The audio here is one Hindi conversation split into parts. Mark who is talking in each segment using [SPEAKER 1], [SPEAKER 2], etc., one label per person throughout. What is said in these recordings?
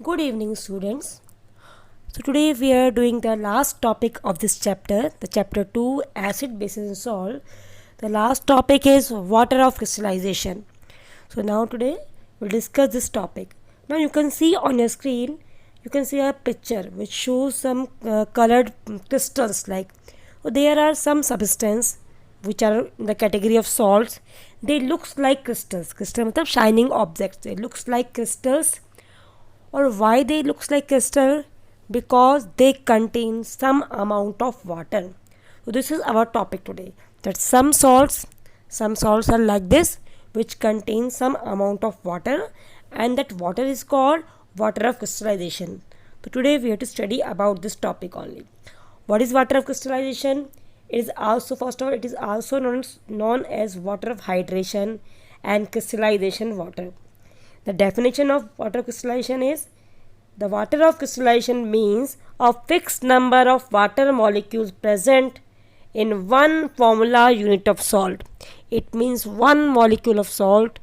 [SPEAKER 1] Good evening, students. So, today we are doing the last topic of this chapter, the chapter 2 acid, bases, and salt. The last topic is water of crystallization. So, now today we'll discuss this topic. Now, you can see on your screen, you can see a picture which shows some colored crystals like there are some substance which are in the category of salts. They looks like crystals. Crystal मतलब shining objects. They looks like crystals, or why they looks like crystal, because they contain some amount of water. So this is our topic today, that some salts are like this, which contain some amount of water, and that water is called water of crystallization. So today we have to study about this topic only. What is water of crystallization? It is also, first of all, it is also known as water of hydration and crystallization water. The definition of water crystallization is: the water of crystallization means a fixed number of water molecules present in one formula unit of salt. It means one molecule of salt,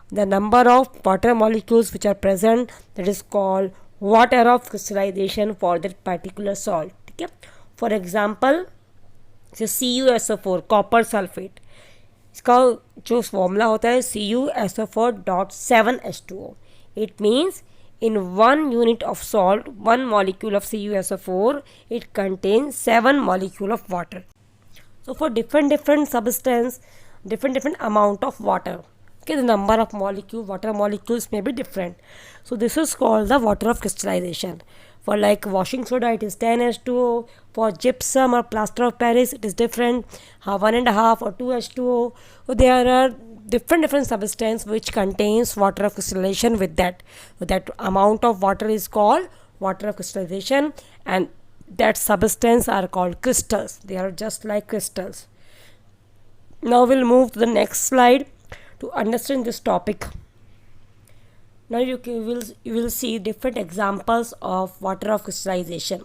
[SPEAKER 1] the number of water molecules which are present, that is called water of crystallization for that particular salt. Okay? For example, CuSO4 copper sulphate, इसका जो फॉर्मूला होता है CuSO4.7H2O. It means in 1 unit of salt, 1 molecule of CuSO4, it contains 7 molecule of water. So for different substance, different amount of water, okay, the number of water molecules may be different. So this is called the water of crystallization. For like washing soda, it is 10H2O. For gypsum or plaster of Paris, it is different, 1.5 or 2H2O. So there are different substance which contains water of crystallization with that. So that amount of water is called water of crystallization, and that substance are called crystals. They are just like crystals. Now we'll move to the next slide to understand this topic. Now you will see different examples of water of crystallization.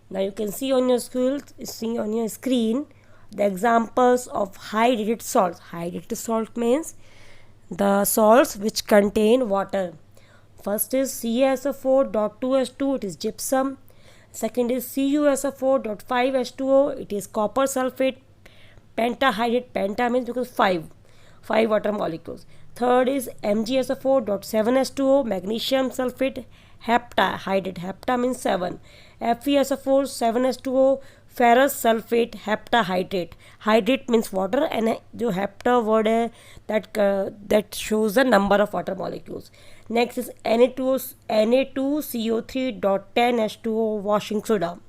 [SPEAKER 1] Now you can see on your screen the examples of hydrated salts. Hydrated salt means the salts which contain water. First is CaSO4.2H2, it is gypsum. Second is CuSO4.5H2O, it is copper sulfate. Pentahydrate, penta means because 5 water molecules. Third is MgSO4.7H2O, magnesium sulfate. Heptahydrate, hepta means 7. FeSO4 7H2O, ferrous sulfate heptahydrate. Hydrate means water, and जो hepta word है that shows the number of water molecules. Next is Na2CO3.10H2O, washing soda.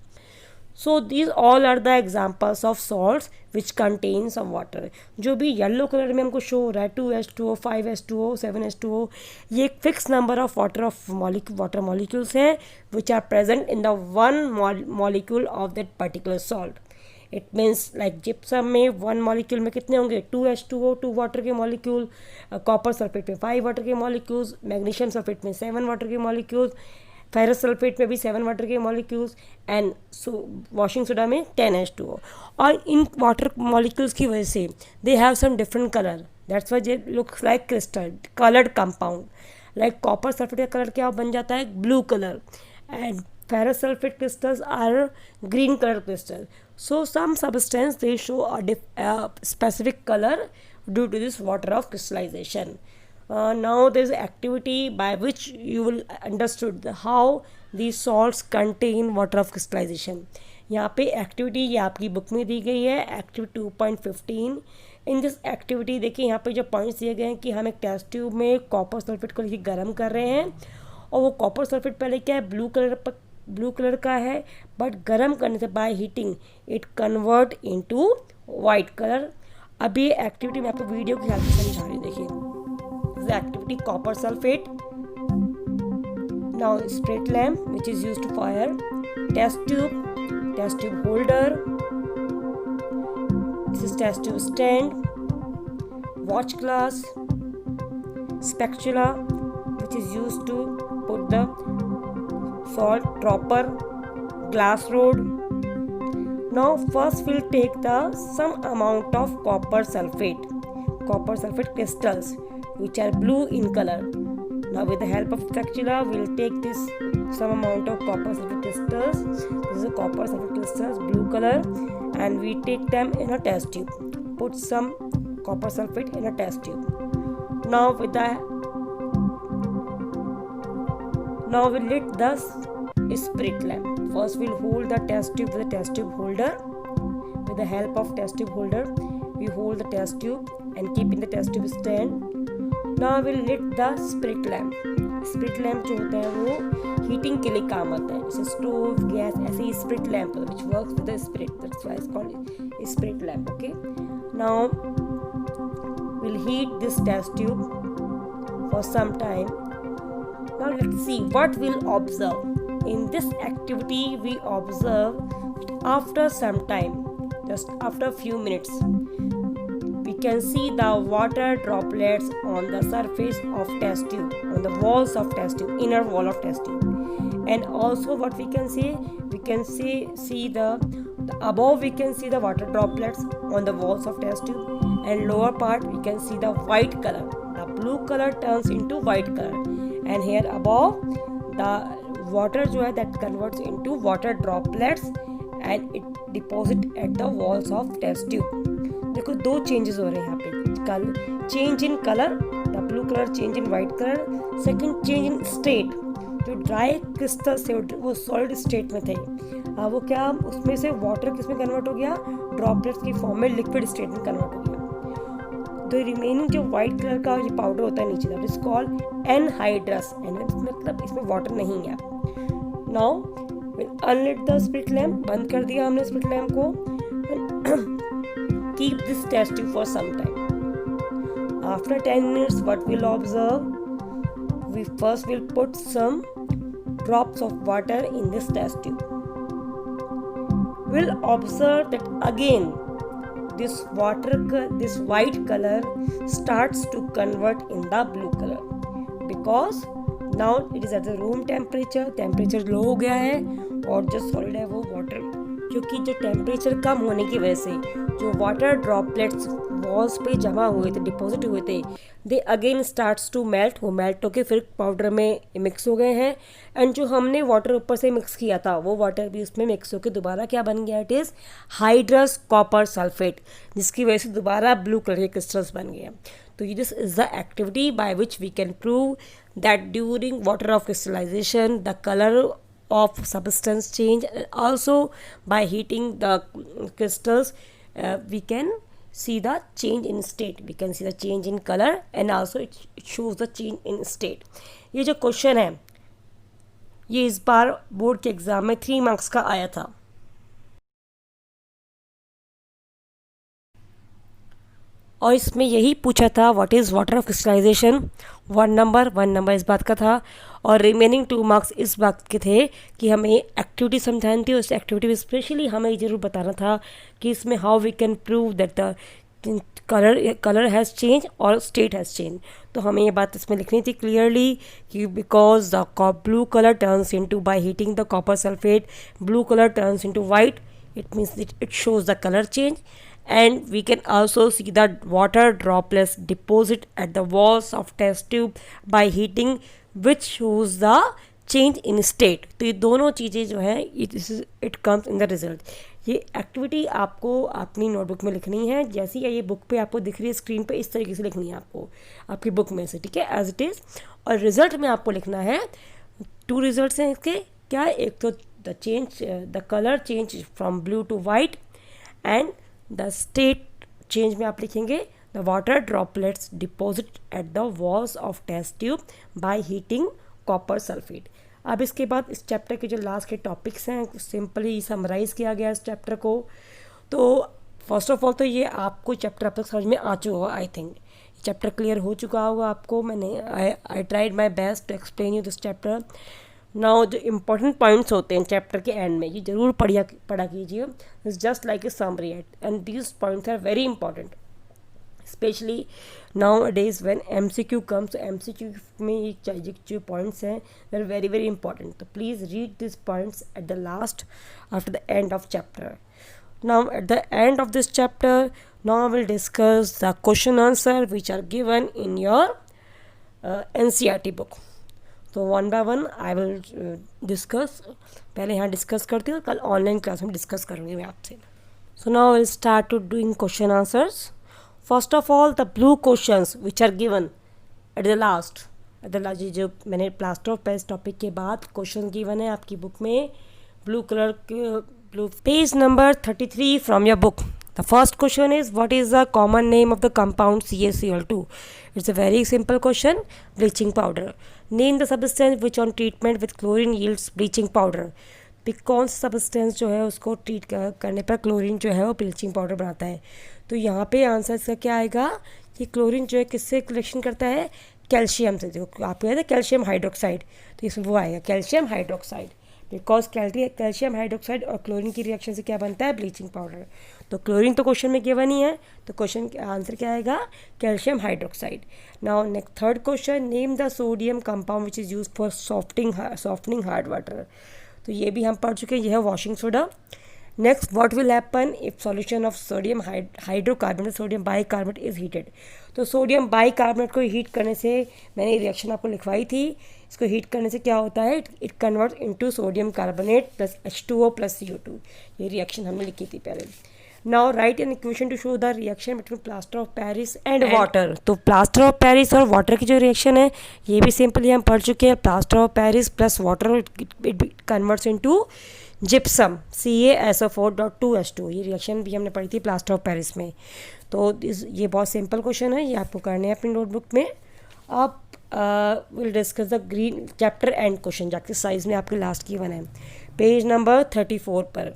[SPEAKER 1] So these all are the examples of salts which contain some water. जो भी येलो कलर में हमको शो हो रहा है 2H2O, 5H2O, 7H2O, ये एक fix number of water molecules हैं which are present in the one molecule of that particular salt. It means like gypsum में वन मॉलिक्यूल में कितने होंगे 2H2O, 2 वाटर के मॉलिक्यूल, कॉपर सल्फेट में 5 वाटर के मॉलिक्यूल्स, मैग्नीशियम सल्फेट में 7 वाटर के मॉलिक्यूल्स, फेरस सल्फेट में भी 7 वाटर के मॉलिक्यूल्स, एंड वॉशिंग सोडा में 10H2O. और इन वाटर मॉलिक्यूल्स की वजह से they have some different colour, that's why they looks like crystal, coloured compound. Like copper sulphate का कलर क्या बन जाता है, blue colour, and ferrous sulfate crystals are green color crystal. So some substance they show a specific color due to this water of crystallization. Now there is activity by which you will understood how these salts contain water of crystallization. यहाँ पे एक्टिविटी ये आपकी बुक में दी गई है, एक्टिविटी 2.15. इन दिस एक्टिविटी देखिए यहाँ पे जो पॉइंट्स दिए गए हैं कि हम एक टेस्ट ट्यूब में कॉपर सल्फेट को लेकर गर्म कर रहे हैं, और वो कॉपर सल्फेट पहले क्या है ब्लू कलर का है, बट गर्म करने से by heating it convert into white colour. अभी एक्टिविटी मैं आपको वीडियो के हिसाब से समझा रही हूँ. देखिए activity copper sulphate. Now spirit lamp which is used to fire, test tube holder, this is test tube stand, watch glass, spatula which is used to put the salt dropper, glass rod. Now first we'll take some amount of copper sulfate crystals which are blue in color. Now with the help of spatula, we'll take this some amount of copper sulfate crystals. This is a copper sulfate crystals, blue color, and we take them in a test tube. Put some copper sulfate in a test tube. Now we'll lit the spirit lamp. First we'll hold the test tube with the test tube holder. With the help of test tube holder, we hold the test tube and keep in the test tube stand. Now we'll lit the spirit lamp. Spirit lamp जो होता है वो हीटिंग के लिए काम आता है, जैसे स्टोव, गैस, ऐसे ही spirit lamp which works with the spirit. That's why it's called spirit lamp. Okay. Now we'll heat this test tube for some time. Now let's see what we'll observe. In this activity we observe after some time, just after a few minutes, we can see the water droplets on the surface of test tube, on the walls of test tube, inner wall of test tube. And also what we can see the above we can see the water droplets on the walls of test tube, and lower part we can see the white color. The blue color turns into white color, and here above the water जो है that converts into water droplets and it deposit at the walls of test tube. देखो दो चेंजेस हो रहे हैं यहाँ पे, change in colour, the blue colour change in white colour, second change in state. जो ड्राई क्रिस्टल से वो सॉलिड स्टेट में थे, वो क्या उसमें से वाटर किस में कन्वर्ट हो गया, ड्रॉपलेट्स की फॉर्म में लिक्विड स्टेट में कन्वर्ट हो गया. तो रिमेनिंग जो वाइट कलर का ये पाउडर होता है नीचे, दैट इज कॉल्ड एनहाइड्रस. मतलब इसमें वाटर नहीं है. Now unlit the spirit lamp, बंद कर दिया हमने स्पिरिट लैम्प को. Keep this test tube for some time. After 10 minutes, what we'll observe? We first will put some drops of water in this test tube. We'll observe that again this white color starts to convert in the blue color, because now it is at the room temperature. Temperature low हो गया है और जो सॉलिड है वो वाटर, क्योंकि जो टेम्परेचर कम होने की वजह से जो वाटर ड्रॉपलेट्स वॉल्स पे जमा हुए थे, डिपॉजिट हुए थे, they again starts to melt. वो मेल्ट होके फिर पाउडर में मिक्स हो गए हैं, एंड जो हमने वाटर ऊपर से मिक्स किया था वो वाटर भी उसमें मिक्स होके दोबारा क्या बन गया, it is hydrous copper sulphate, जिसकी वजह से दोबारा ब्लू कलर के क्रिस्टल्स बन गए. तो this is the activity by which we can prove that during water of crystallisation the colour of substance change. Also by heating the crystals we can see the change in state, we can see the change in color, and also it shows the change in state. ये जो क्वेश्चन है ये इस बार बोर्ड के एग्जाम में 3 मार्क्स का आया था. और इसमें यही पूछा था what is water of crystallisation. 1 number इस बात का था, और रिमेनिंग 2 मार्क्स इस बात के थे कि हमें एक्टिविटी समझानी थी. उस एक्टिविटी में स्पेशली हमें ये जरूर बताना था कि इसमें how we can prove that the colour has change और स्टेट हैज़ चेंज. तो हमें ये बात इसमें लिखनी थी क्लियरली कि because the blue colour turns into by heating the copper sulphate, blue colour turns into white, it means that it shows the color change. And we can also see the water droplets deposit at the walls of test tube by heating, which shows the change in state. तो ये दोनों चीज़ें जो हैं it comes in the result. ये एक्टिविटी आपको अपनी नोटबुक में लिखनी है, जैसी ये बुक पे आपको दिख रही है स्क्रीन पे, इस तरीके से लिखनी है आपको आपकी बुक में से, ठीक है, एज इट इज़. और रिजल्ट में आपको लिखना है 2 रिजल्ट्स हैं इसके. क्या, एक तो the color change from blue to white, and the state change में आप लिखेंगे the water droplets deposit at the walls of test tube by heating copper sulfate. अब इसके बाद इस चैप्टर के जो लास्ट के टॉपिक्स हैं सिंपली समराइज किया गया इस चैप्टर को. तो फर्स्ट ऑफ ऑल तो ये आपको चैप्टर अब तक समझ में आ चुका होगा. आई थिंक चैप्टर क्लियर हो चुका होगा आपको. मैंने I tried my best to explain you this chapter. Now जो इम्पोर्टेंट पॉइंट्स होते हैं चैप्टर के एंड में, ये जरूर पढ़ा कीजिए. It's just like a summary and these points are very important, especially now days when MCQ comes. MCQ में ये जो पॉइंट्स हैं they are very very important. तो please read this points at the last after the end of chapter. Now at the end of this chapter, now I will discuss the question answer which are given in your NCERT book. तो one by one I will discuss, पहले यहाँ डिस्कस करती हूँ, कल ऑनलाइन क्लास में डिस्कस करूँगी मैं आपसे। So now will start to doing question answers. First of all the blue questions which are given at the last, जो मैंने प्लास्टर ऑफ पेरिस टॉपिक के बाद क्वेश्चन गिवन है आपकी बुक में, ब्लू कलर के, blue page number 33 from your book. The first question is, what is the common name of the compound CaCl2? It's a very simple question. Bleaching powder. Name the substance which on treatment with chlorine yields bleaching powder. कौन सा सब्सटेंस जो है उसको ट्रीट करने पर क्लोरीन जो है वो ब्लीचिंग पाउडर बनाता है। तो यहाँ पे आंसर इसका क्या आएगा कि क्लोरीन जो है किससे रिएक्शन करता है, कैल्शियम से। देखो आपको याद है कैल्शियम हाइड्रोक्साइड, तो इसमें वो आएगा calcium hydroxide, because calcium hydroxide और क्लोरीन की रिएक्शन से क्या बनता है, ब्लीचिंग पाउडर। तो क्लोरीन तो क्वेश्चन में गिवन ही है, तो क्वेश्चन का आंसर क्या आएगा, calcium hydroxide. Now next third question, name the sodium compound which is use for softening hard water. तो ये भी हम पढ़ चुके हैं, यह है washing soda. Next, what will happen if solution of sodium hydrocarbonate sodium bicarbonate is heated. तो सोडियम बाइकार्बोनेट को हीट करने से, मैंने रिएक्शन आपको लिखवाई थी, इसको हीट करने से क्या होता है, it convert into sodium carbonate plus H2O plus CO2। ये रिएक्शन हमने लिखी थी पहले। Now right an equation two show the reaction between plaster of Paris and water. तो प्लास्टर ऑफ पेरिस और वाटर की जो रिएक्शन है ये भी सिंपली हम पढ़ चुके हैं। Plaster of Paris plus water it converts into gypsum CaSO4.2H2। ये रिएक्शन भी हमने पढ़ी थी प्लास्टर ऑफ पेरिस में। तो ये बहुत सिंपल क्वेश्चन है, ये आपको करने हैं अपनी नोटबुक में। आप will discuss the green chapter and question, जाके साइज में आपके लास्ट की वन है पेज नंबर 34 पर।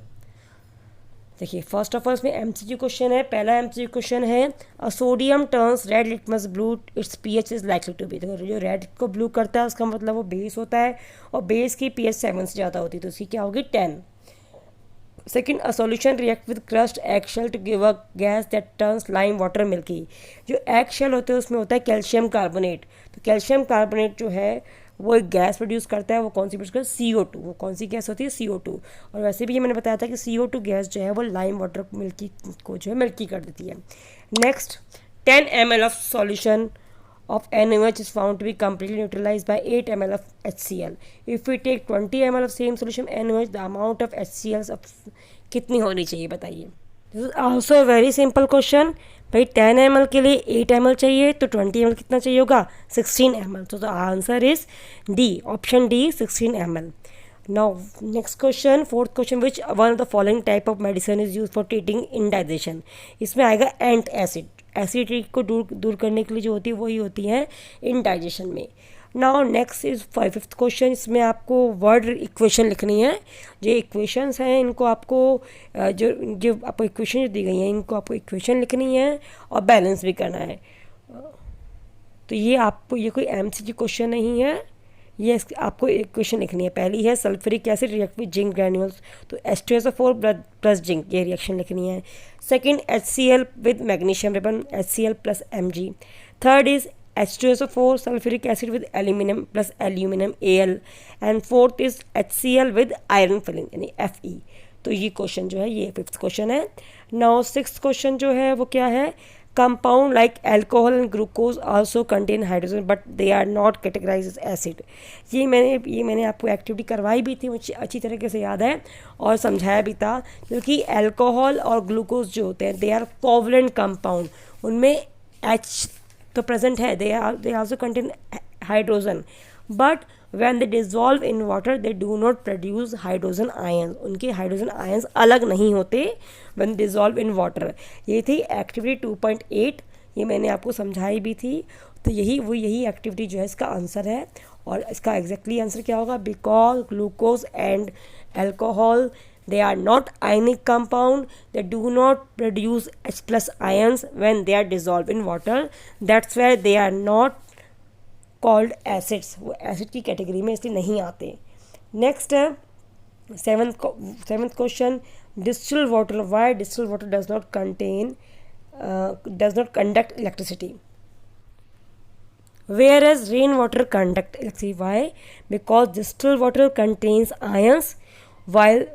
[SPEAKER 1] देखिए फर्स्ट ऑफ ऑल इसमें MCQ क्वेश्चन है। पहला MCQ क्वेश्चन है, a sodium turns red litmus blue its pH is likely to be. देखो जो रेड को ब्लू करता है उसका मतलब वो बेस होता है, और बेस की pH 7 से ज़्यादा होती है, तो उसकी क्या होगी 10। Second, a solution react with crust egg shell to give a gas that turns lime water milky. जो एग शेल होते हैं उसमें होता है कैल्शियम कार्बोनेट। तो कैल्शियम कार्बोनेट जो है वो एक गैस प्रोड्यूस करता है, वो कौन सी प्रोड्यूस करता है, CO2। वो कौन सी गैस होती है, CO2। और वैसे भी ये मैंने बताया था कि CO2 गैस जो है वो लाइम वाटर मिल्की को जो है मिल्की कर देती है। Next, 10 ml of solution of NaOH is found to be completely neutralized by 8 ml of HCl. If we take 20 ml of same solution NaOH, the amount of HCl कितनी होनी चाहिए बताइए। This is also a very simple question. भाई 10 ml के लिए 8 ml चाहिए, तो 20 ml कितना चाहिए होगा, 16 ml। तो the answer is D, option D 16 ml। Now next question, fourth question, which one of the following type of medicine is use for treating indigestion. इसमें आएगा एंट एसिड। एसिडिटी को दूर करने के लिए जो होती है वही होती है इंडाइजेशन में। Now next is fifth question. इसमें आपको वर्ड इक्वेशन लिखनी है। जो इक्वेशंस हैं इनको आपको जो आपको इक्वेशन दी गई हैं इनको आपको इक्वेशन लिखनी है और बैलेंस भी करना है। तो ये आपको, ये कोई MCQ क्वेश्चन नहीं है, ये आपको इक्वेशन लिखनी है। पहली है sulphuric acid react with zinc granules, तो H2SO4 प्लस जिंक, ये रिएक्शन लिखनी है। Second, HCl with magnesium ribbon HCl plus Mg। Third is H2SO4 sulphuric acid with aluminium plus aluminium Al। And fourth is HCl with iron filling यानी Fe। तो ये क्वेश्चन जो है ये फिफ्थ क्वेश्चन है। नाउ सिक्स्थ क्वेश्चन जो है वो क्या है, compound like alcohol and glucose also contain hydrogen but they are not categorized as acid। ये मैंने आपको एक्टिविटी करवाई भी थी, मुझे अच्छी तरीके से याद है और समझाया भी था। क्योंकि अल्कोहल और ग्लूकोज जो होते हैं दे आर कोवलेंट कंपाउंड, उनमें H तो प्रेजेंट है, they also contain hydrogen, but when they dissolve in water they do not produce hydrogen ions। उनके हाइड्रोजन आयंस अलग नहीं होते when dissolve in water। ये थी एक्टिविटी 2.8, ये मैंने आपको समझाई भी थी। तो यही एक्टिविटी जो है इसका आंसर है। और इसका एग्जैक्टली आंसर क्या होगा, because glucose and alcohol they are not ionic compound, they do not produce H plus ions when they are dissolved in water, that's why they are not called acids। वो एसिड की कैटेगरी में इसलिए नहीं आते। नेक्स्ट है seventh question, distil water, why distil water does not conduct electricity whereas rain water conduct electricity। Why? Because distilled water contains ions, while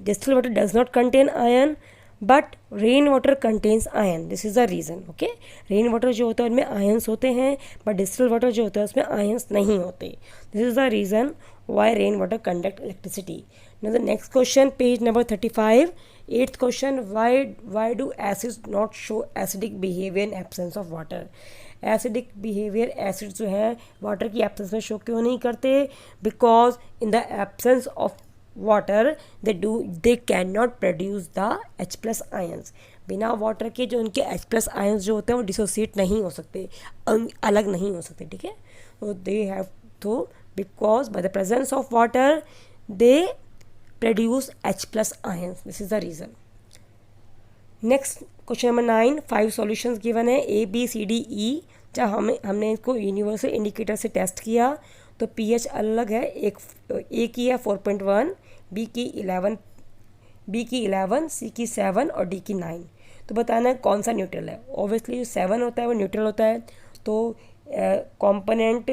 [SPEAKER 1] distilled water does not contain ion, but rain water contains ion, this is the reason. Okay, rain water जो होता है उनमें आयंस होते हैं, बट डिस्टिल वाटर जो होता है उसमें आयंस नहीं होते. This is the reason why rain water conduct electricity. Now the next question, page number 35. Eighth question, why do acids not show acidic behaviour in absence of water. Acidic behaviour acid जो है वाटर की एब्सेंस में शो क्यों नहीं करते? Because in the absence of water they can not produce the H+ ions. बिना वाटर के जो उनके H+ आयंस जो होते हैं वो डिसोसिएट नहीं हो सकते, अलग नहीं हो सकते. ठीक है, तो they have to, because by the presence of water they produce H+ ions. This is the reason. Next question number 9. 5 solutions given है A B C D E. जब हमने इसको यूनिवर्सल इंडिकेटर से टेस्ट किया तो pH अलग है. एक A की है 4.1, B की 11, C की 7 और D की 9. तो बताना है कौन सा न्यूट्रल है. ऑब्वियसली जो 7 होता है वो न्यूट्रल होता है. तो कॉम्पोनेंट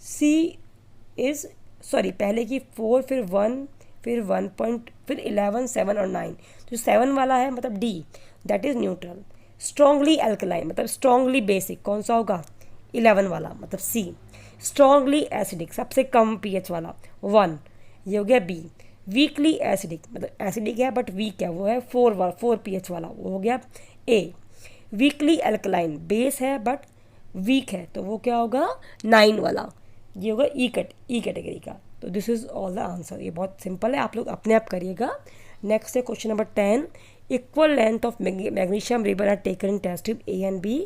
[SPEAKER 1] C इज़ पहले की 4, फिर 1, फिर 1 फिर 11, 7 और 9. जो 7 वाला है मतलब D, that is neutral. Strongly alkaline मतलब स्ट्रॉन्गली बेसिक कौन सा होगा? 11 वाला मतलब C. स्ट्रॉन्गली एसिडिक सबसे कम pH वाला 1, ये हो गया B. वीकली एसिडिक मतलब एसिडिक है बट वीक है, वो है 4 pH वाला, वो हो गया A. वीकली एल्कलाइन बेस है बट वीक है, तो वो क्या होगा? 9 वाला, ये होगा ई कैटेगरी का. तो this is all the answer. ये बहुत सिंपल है, आप लोग अपने आप करिएगा. नेक्स्ट है question number 10. Equal length of magnesium ribbon are taken in test tube A and B.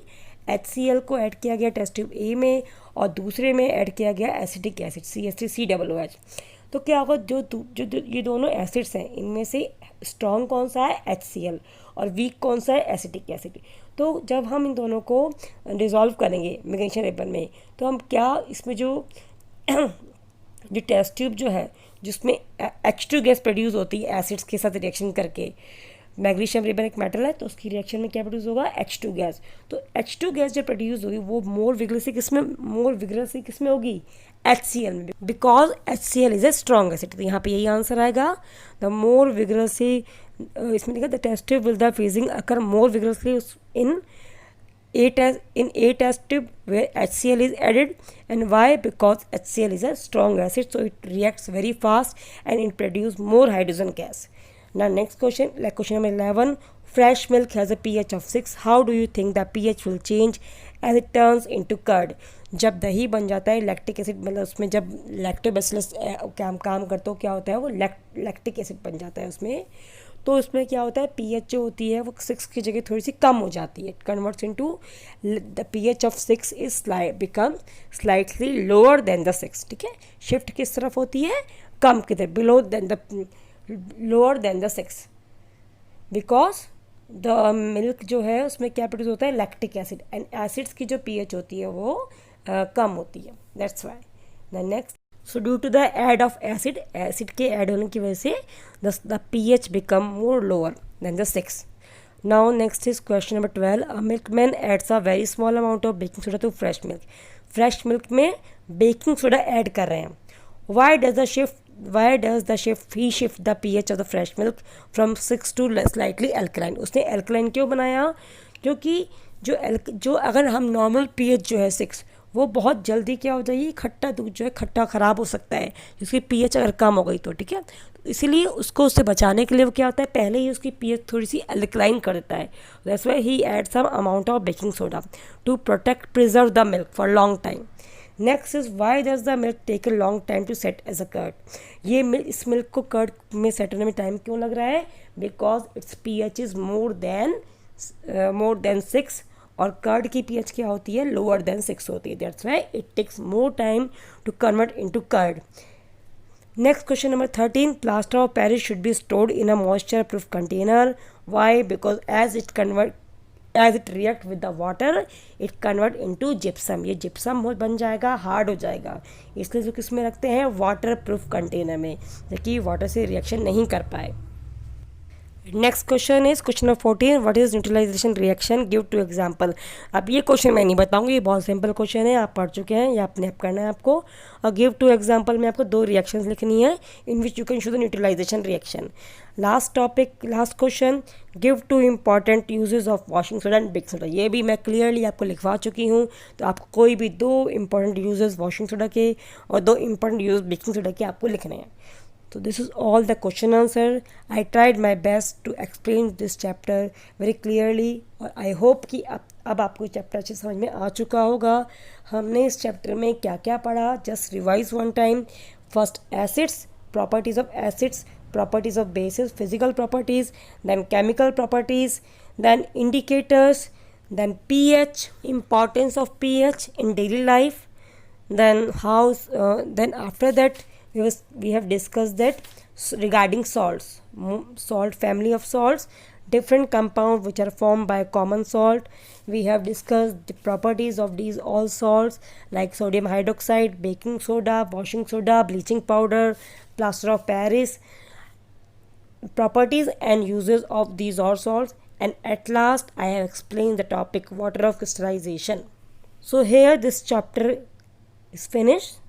[SPEAKER 1] HCl को ऐड किया गया टेस्ट ट्यूब A में और दूसरे में ऐड किया गया एसिटिक एसिड CH3COOH. तो क्या होगा? जो ये दोनों एसिड्स हैं इनमें से स्ट्रॉन्ग कौन सा है? HCl. और वीक कौन सा है? Acetic acid. तो जब हम इन दोनों को डिज़ोल्व करेंगे मैग्नीशियम रिबन में तो हम क्या इसमें जो टेस्ट ट्यूब जो है जिसमें H2 गैस प्रोड्यूस होती है एसिड्स के साथ रिएक्शन करके, मैग्नीशियम रिबन एक मेटल है तो उसकी रिएक्शन में क्या प्रोड्यूस होगा? H2 gas. तो H2 गैस जो प्रोड्यूस होगी वो मोर विग्रसली किसमें होगी? HCl में, because HCl is a strong acid. तो यहाँ पे यही आंसर आएगा. द मोर विग्रसली, इसमें लिखा the test tube will the freezing occur more vigorously in A test tube where HCl is added. And why? Because HCl is a strong acid, so it reacts very fast and it produces more hydrogen gas. Now next question, like question number 11. Fresh milk has a pH of 6. How do you think the pH will change as it turns into curd? जब दही बन जाता है लैक्टिक एसिड, मतलब उसमें जब लैक्टोबैसिलस काम करता हो क्या होता है? वो लैक्टिक एसिड बन जाता है उसमें. तो उसमें क्या होता है? pH जो होती है वो 6 की जगह थोड़ी सी कम हो जाती है. Converts into the pH of 6 is become slightly lower than the 6. ठीक है, शिफ्ट किस तरफ होती है? कम की तरफ, lower than the 6. Because the milk जो है उसमें क्या प्रोड्यूस होता है? Lactic acid. एंड एसिड्स की जो pH होती है वो कम होती है. That's Y. The next, so due to the add of acid के ऐड होने की वजह से the pH become more lower than the 6. Now next is question number 12. A milkman adds a very small amount of baking soda to fresh milk. Fresh milk में baking soda add कर रहे हैं. Why does he shift the pH of the fresh milk from 6 to slightly alkaline? उसने alkaline क्यों बनाया? क्योंकि जो अगर हम नॉर्मल pH जो है 6 वो बहुत जल्दी क्या हो जाएगी? खट्टा दूध जो है खट्टा ख़राब हो सकता है उसकी pH अगर कम हो गई तो. ठीक है, तो इसीलिए उसको उससे बचाने के लिए वो क्या होता है? पहले ही उसकी pH थोड़ी सी अल्कलाइन कर देता है. That's why he add some amount of baking soda to preserve the milk for long time. Next is why does the milk take a long time to set as a curd. इस मिल्क को कर्ड में सेट होने में टाइम क्यों लग रहा है? Because its pH is more than 6 और कर्ड की pH क्या होती है? लोअर देन 6 होती है. That's why it takes more time to convert into curd. Next question number 13. Plaster of Paris should be stored in a moisture proof container. Why? Because as it react with the water it convert into gypsum. ये जिप्सम बन जाएगा, हार्ड हो जाएगा. इसलिए जो किस में रखते हैं? वाटर प्रूफ कंटेनर में, ताकि वाटर से रिएक्शन नहीं कर पाए. Next question is question number 14, what is neutralisation reaction, give two example. अब ये क्वेश्चन मैं नहीं बताऊंगी, ये बहुत सिंपल क्वेश्चन है, आप पढ़ चुके हैं, ये अपने आप करना है आपको। और गिव टू एग्जांपल में आपको 2 रिएक्शंस लिखनी है in which you can show the neutralisation reaction. Last topic, last question, give two important uses of washing soda and baking soda. ये भी मैं क्लियरली आपको लिखवा चुकी हूँ, तो आपको कोई भी 2 इंपॉर्टेंट यूजेस वॉशिंग सोडा के और 2 इंपॉर्टेंट यूज बेकिंग सोडा के आपको लिखने हैं। So this is all the question answer. I tried my best to explain this chapter very clearly और I hope कि अब आपको चैप्टर अच्छे समझ में आ चुका होगा। हमने इस चैप्टर में क्या क्या पढ़ा, just revise one time. First acids, properties of acids, properties of bases, physical properties, then chemical properties, then indicators, then pH, importance of pH in daily life, then then after that we have discussed that regarding salts, salt family of salts, different compounds which are formed by common salt. We have discussed the properties of these all salts like sodium hydroxide, baking soda, washing soda, bleaching powder, plaster of Paris, properties and uses of these all salts, and at last I have explained the topic water of crystallization. So here this chapter is finished.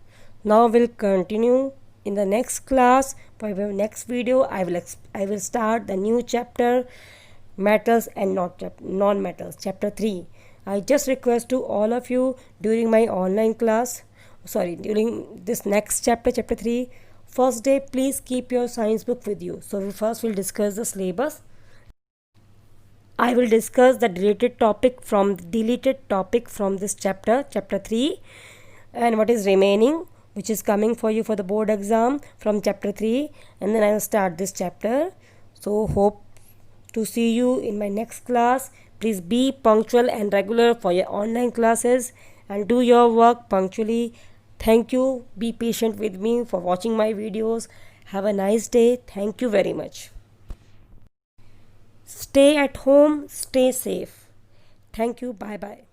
[SPEAKER 1] Now we'll continue in the next class. For the next video I will start the new chapter, metals and non-metals, chapter 3. I just request to all of you during my online class, during this next chapter, chapter 3, first day, please keep your science book with you. So first we'll discuss the syllabus. I will discuss the deleted topic from this chapter, chapter 3, and what is remaining, which is coming for you for the board exam from chapter 3, and then I will start this chapter. So hope to see you in my next class. Please be punctual and regular for your online classes and do your work punctually. Thank you. Be patient with me for watching my videos. Have a nice day. Thank you very much. Stay at home, stay safe. Thank you. Bye bye.